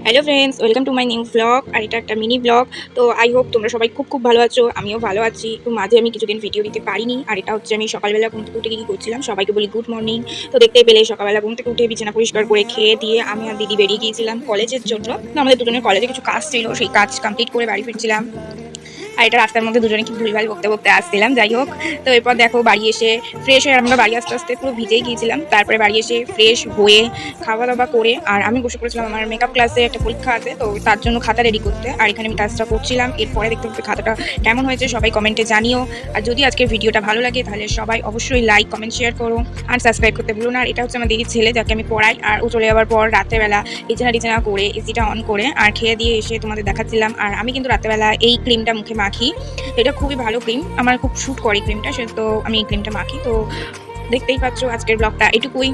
Hello friends, welcome to my new blog. আর এটা একটা মিনি ব্লগ। তো আই হোপ তোমরা সবাই খুব খুব ভালো আছো, আমিও ভালো আছি। তো মাঝে আমি কিছুদিন ভিডিও দিতে পারিনি। আর এটা হচ্ছে আমি সকালবেলা ঘুম থেকে উঠে কী করছিলাম, সবাইকে বলি গুড মর্নিং। তো দেখতেই পেলে সকালবেলা ঘুম থেকে উঠে বিছানা পরিষ্কার করে খেয়ে দিয়ে আমি আর দিদি বেরিয়ে গিয়েছিলাম কলেজের জন্য। তো আমাদের দুজনের কলেজে কিছু কাজ ছিল, সেই কাজ কমপ্লিট করে বাড়ি ফিরছিলাম। আর এটা রাস্তার মধ্যে দুজনে কি ভুলভাল বকতে বকতে আসছিলাম, যাই হোক। তো এরপর দেখো বাড়ি এসে ফ্রেশ হয়ে আমরা বাড়ি আস্তে আস্তে পুরো ভিজেই গিয়েছিলাম। তারপরে বাড়ি এসে ফ্রেশ হয়ে খাওয়া দাওয়া করে আর আমি বসে পড়েছিলাম আমার মেকআপ ক্লাসে, একটা পরীক্ষা আছে তো তার জন্য খাতা রেডি করতে। আর এখানে আমি কাজটা করছিলাম। এরপরে দেখতে পাচ্ছি খাতাটা কেমন হয়েছে সবাই কমেন্টে জানিও। আর যদি আজকের ভিডিওটা ভালো লাগে তাহলে সবাই অবশ্যই লাইক কমেন্ট শেয়ার করো আর সাবস্ক্রাইব করতে ভুলো না। আর এটা হচ্ছে আমার দিদির ছেলে, যাকে আমি পড়াই। আর ও চলে যাওয়ার পর রাত্রেবেলা টিচানা করে এসিটা অন করে আর খেয়ে দিয়ে এসে তোমাদের দেখাচ্ছিলাম। আর আমি কিন্তু রাত্রেবেলা এই ক্রিমটা মুখে মাখি, এটা খুবই ভালো ক্রিম, আমার খুব শ্যুট করে ক্রিমটা, সে তো আমি এই ক্রিমটা মাখি। তো দেখতেই পাচ্ছ আজকের ব্লগটা এটুকুই।